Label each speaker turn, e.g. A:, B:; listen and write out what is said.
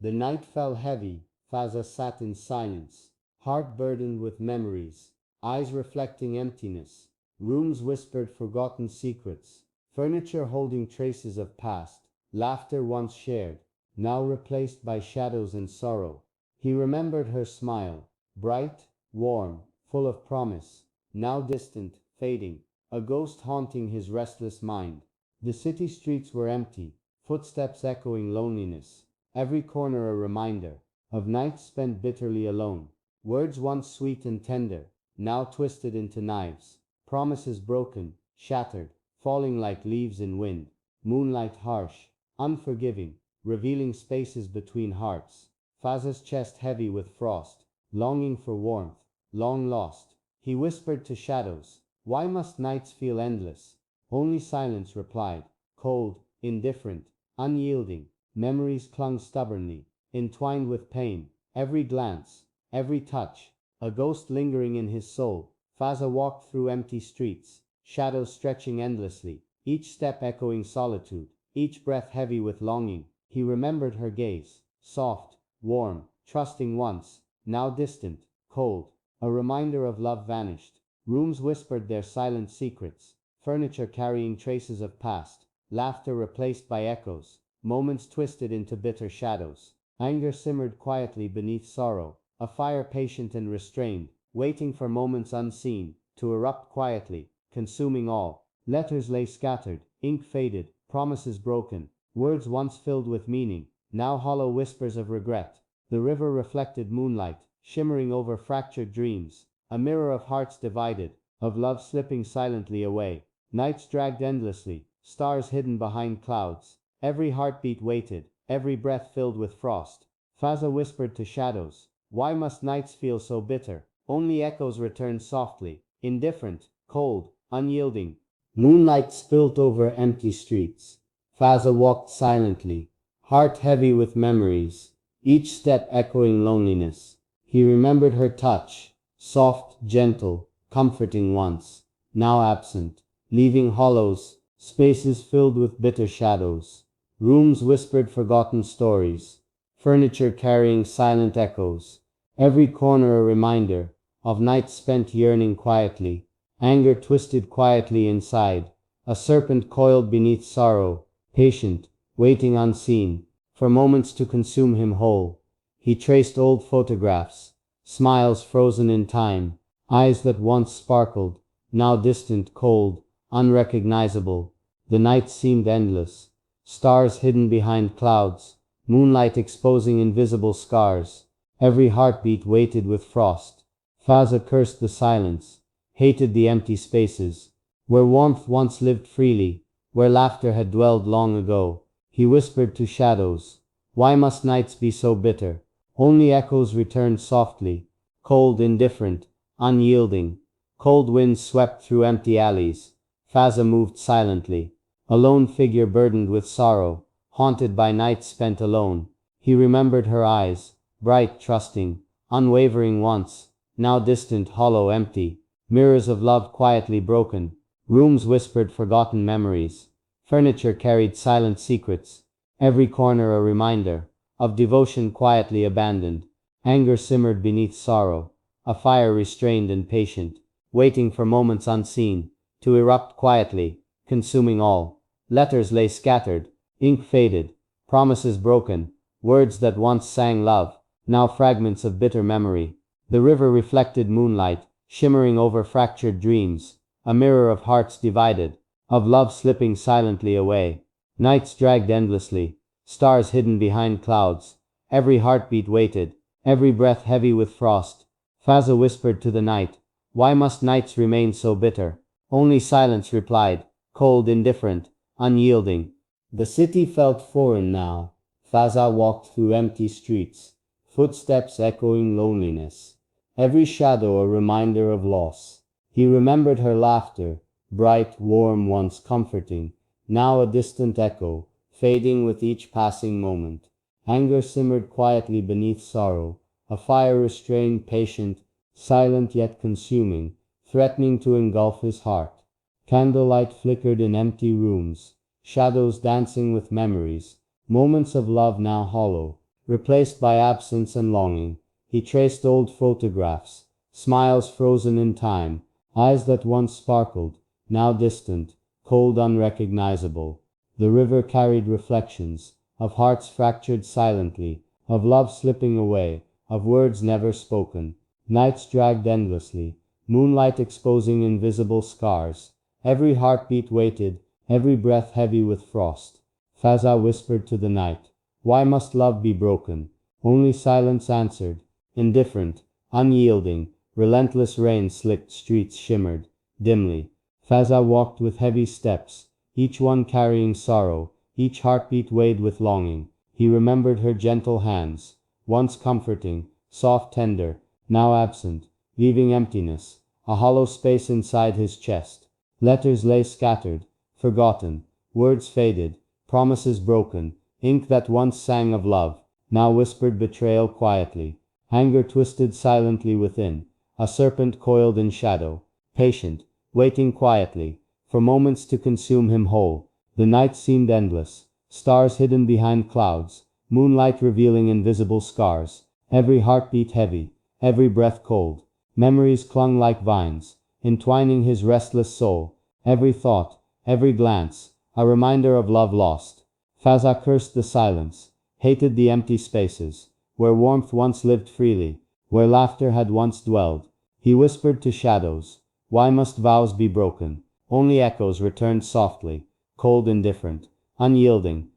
A: The night fell heavy. Fazza sat in silence, heart burdened with memories, eyes reflecting emptiness. Rooms whispered forgotten secrets, furniture holding traces of past, laughter once shared, now replaced by shadows and sorrow. He remembered her smile, bright, warm, full of promise, now distant, fading, a ghost haunting his restless mind. The city streets were empty, footsteps echoing loneliness, every corner a reminder of nights spent bitterly alone. Words once sweet and tender, now twisted into knives. Promises broken, shattered, falling like leaves in wind. Moonlight harsh, unforgiving, revealing spaces between hearts. Fazza's chest heavy with frost, longing for warmth, long lost. He whispered to shadows, "Why must nights feel endless?" Only silence replied, cold, indifferent, unyielding. Memories clung stubbornly, entwined with pain. Every glance, every touch, a ghost lingering in his soul. Fazza walked through empty streets, shadows stretching endlessly, each step echoing solitude, each breath heavy with longing. He remembered her gaze, soft, warm, trusting once, now distant, cold. A reminder of love vanished. Rooms whispered their silent secrets, furniture carrying traces of past, laughter replaced by echoes, moments twisted into bitter shadows. Anger simmered quietly beneath sorrow, a fire patient and restrained, waiting for moments unseen to erupt quietly, consuming all. Letters lay scattered, ink faded, promises broken, words once filled with meaning, now hollow whispers of regret. The river reflected moonlight, shimmering over fractured dreams, a mirror of hearts divided, of love slipping silently away. Nights dragged endlessly, stars hidden behind clouds. Every heartbeat waited, every breath filled with frost. Fazza whispered to shadows, "Why must nights feel so bitter?" Only echoes returned softly, indifferent, cold, unyielding. Moonlight spilled over empty streets. Fazza walked silently, heart heavy with memories, each step echoing loneliness. He remembered her touch, soft, gentle, comforting once, now absent, leaving hollows, spaces filled with bitter shadows. Rooms whispered forgotten stories, furniture carrying silent echoes, every corner a reminder of nights spent yearning quietly. Anger twisted quietly inside, a serpent coiled beneath sorrow, patient, waiting unseen, for moments to consume him whole. He traced old photographs, smiles frozen in time, eyes that once sparkled, now distant, cold, unrecognizable. The night seemed endless, stars hidden behind clouds, moonlight exposing invisible scars. Every heartbeat weighted with frost. Fazza cursed the silence, hated the empty spaces, where warmth once lived freely, where laughter had dwelled long ago. He whispered to shadows, "Why must nights be so bitter?" Only echoes returned softly, cold, indifferent, unyielding. Cold winds swept through empty alleys. Fazza moved silently, a lone figure burdened with sorrow, haunted by nights spent alone. He remembered her eyes, bright, trusting, unwavering once, now distant, hollow, empty. Mirrors of love quietly broken. Rooms whispered forgotten memories. Furniture carried silent secrets. Every corner a reminder of devotion quietly abandoned. Anger simmered beneath sorrow, a fire restrained and patient, waiting for moments unseen to erupt quietly, consuming all. Letters lay scattered, ink faded, promises broken, words that once sang love, now fragments of bitter memory. The river reflected moonlight, shimmering over fractured dreams, a mirror of hearts divided, of love slipping silently away. Nights dragged endlessly, stars hidden behind clouds. Every heartbeat waited, every breath heavy with frost. Fazza whispered to the night, "Why must nights remain so bitter?" Only silence replied, cold, indifferent, unyielding. The city felt foreign now. Fazza walked through empty streets, footsteps echoing loneliness, every shadow a reminder of loss. He remembered her laughter, bright, warm, once comforting, now a distant echo, fading with each passing moment. Anger simmered quietly beneath sorrow, a fire restrained, patient, silent yet consuming, threatening to engulf his heart. Candlelight flickered in empty rooms, shadows dancing with memories, moments of love now hollow. replaced by absence and longing. He traced old photographs, smiles frozen in time, eyes that once sparkled, now distant, cold, unrecognizable. The river carried reflections of hearts fractured silently, of love slipping away, of words never spoken. Nights dragged endlessly, moonlight exposing invisible scars. Every heartbeat waited, every breath heavy with frost. Fazza whispered to the night, "Why must love be broken?" Only silence answered, indifferent, unyielding. Relentless rain slicked streets shimmered dimly. Fazza walked with heavy steps, each one carrying sorrow, each heartbeat weighed with longing. He remembered her gentle hands, once comforting, soft, tender, now absent, leaving emptiness, a hollow space inside his chest. Letters lay scattered, forgotten, words faded, promises broken, ink that once sang of love, now whispered betrayal quietly. Anger twisted silently within, a serpent coiled in shadow, patient, waiting quietly, for moments to consume him whole. The night seemed endless, stars hidden behind clouds, moonlight revealing invisible scars, every heartbeat heavy, every breath cold. Memories clung like vines, entwining his restless soul, every thought, every glance, a reminder of love lost. Fazza cursed the silence, hated the empty spaces, where warmth once lived freely, where laughter had once dwelled. He whispered to shadows, "Why must vows be broken?" Only echoes returned softly, cold, indifferent, unyielding.